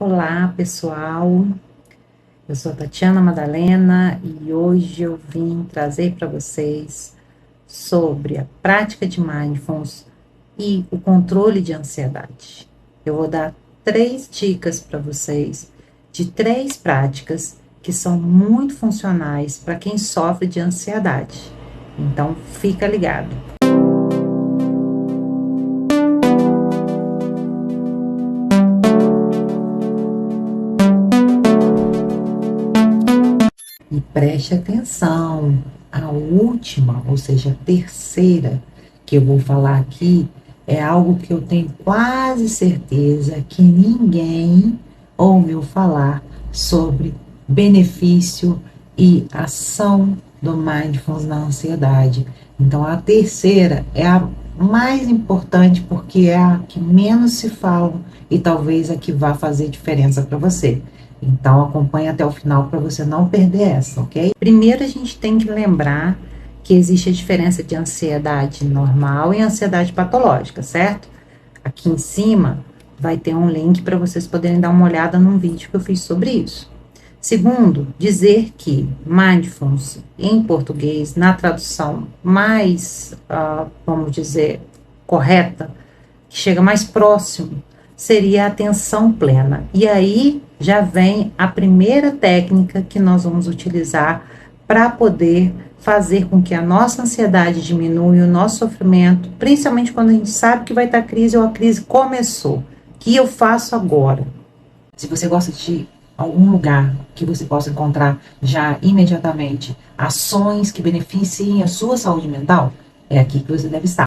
Olá, pessoal. Eu sou a Tatiana Madalena e hoje eu vim trazer para vocês sobre a prática de mindfulness e o controle de ansiedade. Eu vou dar 3 dicas para vocês de 3 práticas que são muito funcionais para quem sofre de ansiedade. Então, fica ligado. E preste atenção, a última, ou seja, a terceira que eu vou falar aqui é algo que eu tenho quase certeza que ninguém ouviu falar sobre benefício e ação do mindfulness na ansiedade. Então, a terceira é a mais importante porque é a que menos se fala e talvez a que vá fazer diferença para você. Então, acompanhe até o final para você não perder essa, ok? Primeiro, a gente tem que lembrar que existe a diferença de ansiedade normal e ansiedade patológica, certo? Aqui em cima vai ter um link para vocês poderem dar uma olhada num vídeo que eu fiz sobre isso. Segundo, dizer que mindfulness, em português, na tradução mais, vamos dizer, correta, que chega mais próximo, seria a atenção plena. E aí já vem a primeira técnica que nós vamos utilizar para poder fazer com que a nossa ansiedade diminua e o nosso sofrimento, principalmente quando a gente sabe que vai estar crise ou a crise começou. O que eu faço agora? Se você gosta de algum lugar que você possa encontrar já imediatamente ações que beneficiem a sua saúde mental, é aqui que você deve estar.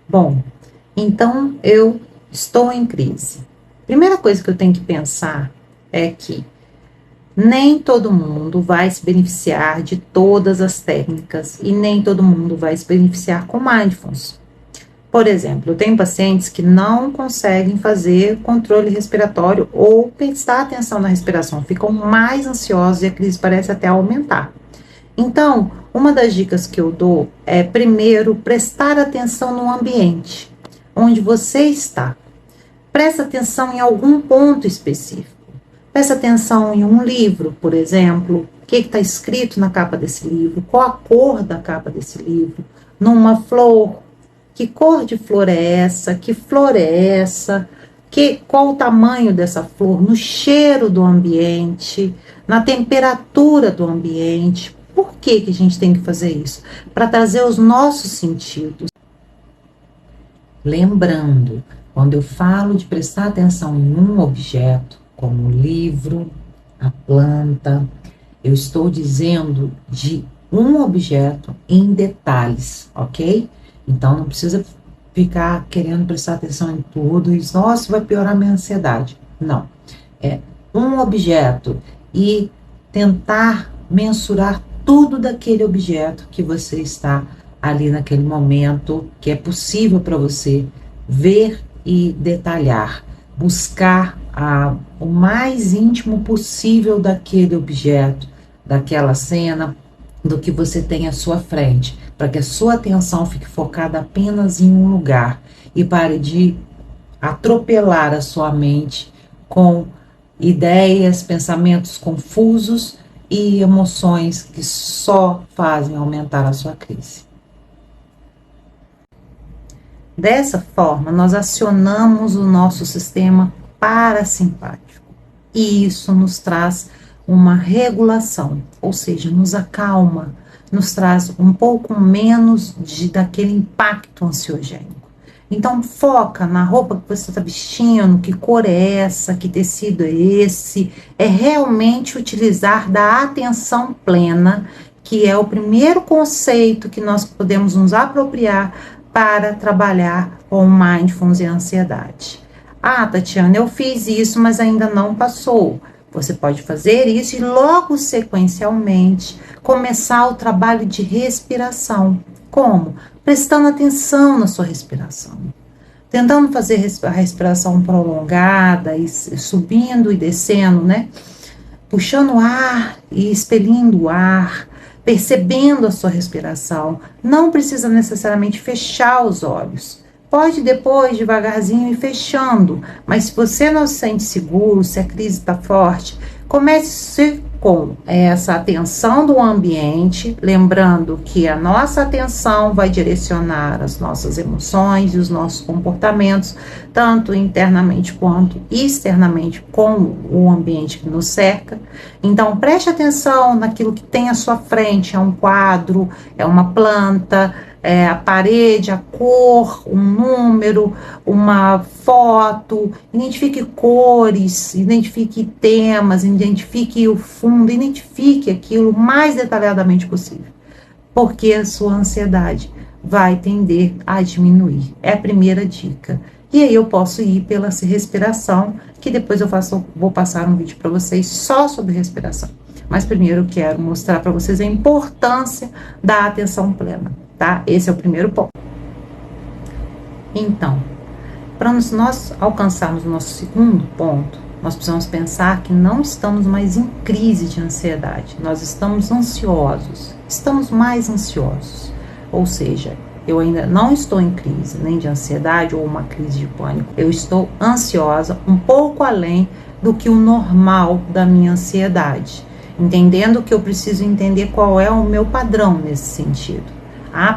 Bom, então eu estou em crise. Primeira coisa que eu tenho que pensar é que nem todo mundo vai se beneficiar de todas as técnicas e nem todo mundo vai se beneficiar com mindfulness. Por exemplo, eu tenho pacientes que não conseguem fazer controle respiratório ou prestar atenção na respiração, ficam mais ansiosos e a crise parece até aumentar. Então, uma das dicas que eu dou é, primeiro, prestar atenção no ambiente onde você está. Presta atenção em algum ponto específico. Presta atenção em um livro, por exemplo, o que está escrito na capa desse livro, qual a cor da capa desse livro, numa flor, que cor de flor é essa, que flor é essa, qual o tamanho dessa flor, no cheiro do ambiente, na temperatura do ambiente. Por que a gente tem que fazer isso? Para trazer os nossos sentidos. Lembrando, quando eu falo de prestar atenção em um objeto, como o livro, a planta, eu estou dizendo de um objeto em detalhes, ok? Então não precisa ficar querendo prestar atenção em tudo e, nossa, vai piorar minha ansiedade. Não. É um objeto e tentar mensurar tudo daquele objeto que você está ali naquele momento, que é possível para você ver e detalhar, buscar o mais íntimo possível daquele objeto, daquela cena, do que você tem à sua frente, para que a sua atenção fique focada apenas em um lugar e pare de atropelar a sua mente com ideias, pensamentos confusos e emoções que só fazem aumentar a sua crise. Dessa forma, nós acionamos o nosso sistema parasimpático e isso nos traz uma regulação, ou seja, nos acalma, nos traz um pouco menos daquele impacto ansiogênico. Então, foca na roupa que você está vestindo, que cor é essa, que tecido é esse. É realmente utilizar da atenção plena, que é o primeiro conceito que nós podemos nos apropriar para trabalhar com mindfulness e ansiedade. Ah, Tatiana, eu fiz isso, mas ainda não passou. Você pode fazer isso e logo sequencialmente começar o trabalho de respiração. Como? Prestando atenção na sua respiração. Tentando fazer a respiração prolongada, e subindo e descendo, né? Puxando o ar e expelindo o ar, percebendo a sua respiração. Não precisa necessariamente fechar os olhos, Pode depois, devagarzinho, ir fechando, mas se você não se sente seguro, se a crise está forte, comece com essa atenção do ambiente, lembrando que a nossa atenção vai direcionar as nossas emoções e os nossos comportamentos, tanto internamente quanto externamente, com o ambiente que nos cerca. Então, preste atenção naquilo que tem à sua frente, é um quadro, é uma planta, a parede, a cor, um número, uma foto, identifique cores, identifique temas, identifique o fundo, identifique aquilo o mais detalhadamente possível, porque a sua ansiedade vai tender a diminuir. É a primeira dica. E aí eu posso ir pela respiração, que depois vou passar um vídeo para vocês só sobre respiração. Mas primeiro eu quero mostrar para vocês a importância da atenção plena, tá? Esse é o primeiro ponto. Então, para nós alcançarmos o nosso segundo ponto, nós precisamos pensar que não estamos mais em crise de ansiedade, nós estamos ansiosos, estamos mais ansiosos. Ou seja, eu ainda não estou em crise, nem de ansiedade ou uma crise de pânico, eu estou ansiosa um pouco além do que o normal da minha ansiedade. Entendendo que eu preciso entender qual é o meu padrão nesse sentido.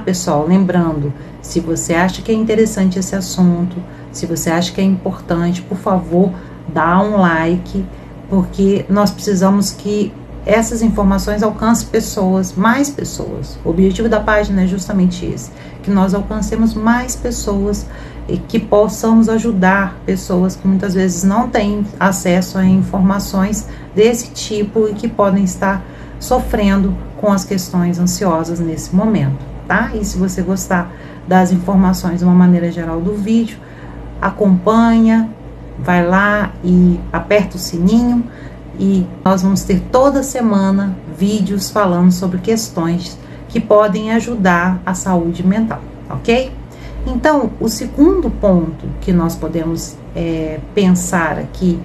Pessoal, lembrando, se você acha que é interessante esse assunto, se você acha que é importante, por favor, dá um like, porque nós precisamos que essas informações alcancem pessoas, mais pessoas. O objetivo da página é justamente esse, que nós alcancemos mais pessoas e que possamos ajudar pessoas que muitas vezes não têm acesso a informações desse tipo e que podem estar sofrendo com as questões ansiosas nesse momento, tá? E se você gostar das informações de uma maneira geral do vídeo, acompanha, vai lá e aperta o sininho, e nós vamos ter toda semana vídeos falando sobre questões que podem ajudar a saúde mental, ok? Então, o segundo ponto que nós podemos pensar aqui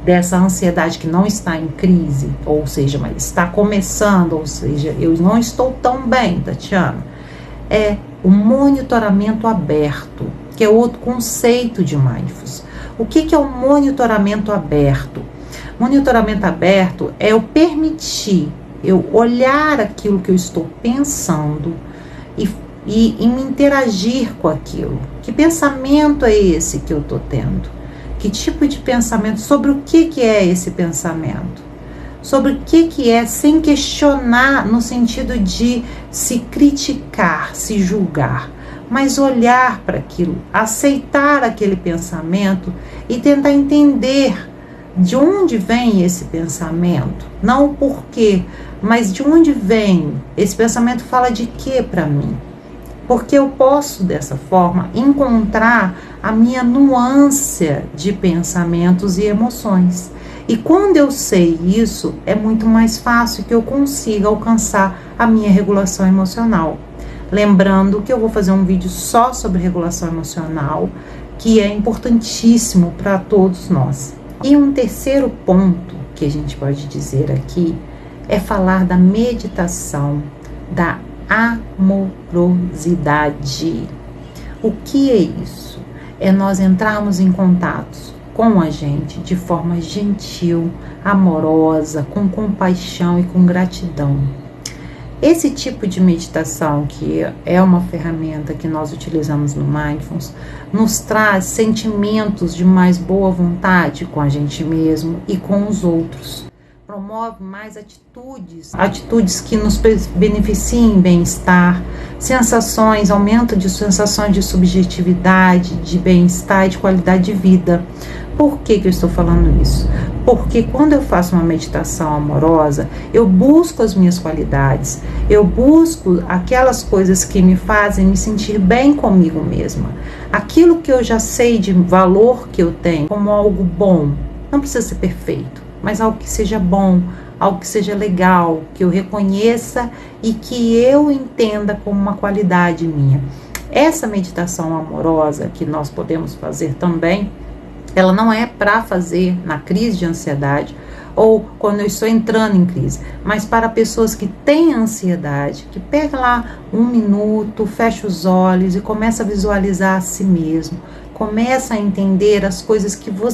dessa ansiedade que não está em crise, ou seja, mas está começando, ou seja, eu não estou tão bem, Tatiana, é o monitoramento aberto, que é outro conceito de mindfulness. O que é o monitoramento aberto? Monitoramento aberto é eu permitir, eu olhar aquilo que eu estou pensando e me interagir com aquilo. Que pensamento é esse que eu estou tendo? Que tipo de pensamento? Sobre o que é esse pensamento? Sobre o que é, sem questionar no sentido de se criticar, se julgar, mas olhar para aquilo, aceitar aquele pensamento e tentar entender de onde vem esse pensamento, não o porquê, mas de onde vem. Esse pensamento fala de quê para mim? Porque eu posso, dessa forma, encontrar a minha nuance de pensamentos e emoções. E quando eu sei isso, é muito mais fácil que eu consiga alcançar a minha regulação emocional. Lembrando que eu vou fazer um vídeo só sobre regulação emocional, que é importantíssimo para todos nós. E um terceiro ponto que a gente pode dizer aqui é falar da meditação, da amorosidade. O que é isso? É nós entrarmos em contatos com a gente de forma gentil, amorosa, com compaixão e com gratidão. Esse tipo de meditação, que é uma ferramenta que nós utilizamos no Mindfulness, nos traz sentimentos de mais boa vontade com a gente mesmo e com os outros. Promove mais atitudes que nos beneficiem bem-estar, sensações, aumento de sensações de subjetividade, de bem-estar e de qualidade de vida. Por que eu estou falando isso? Porque quando eu faço uma meditação amorosa, eu busco as minhas qualidades, eu busco aquelas coisas que me fazem me sentir bem comigo mesma. Aquilo que eu já sei de valor que eu tenho como algo bom, não precisa ser perfeito, mas algo que seja bom, algo que seja legal, que eu reconheça e que eu entenda como uma qualidade minha. Essa meditação amorosa que nós podemos fazer também, ela não é para fazer na crise de ansiedade ou quando eu estou entrando em crise. Mas para pessoas que têm ansiedade, que pega lá 1 minuto, fecha os olhos e começa a visualizar a si mesmo, começa a entender as coisas que você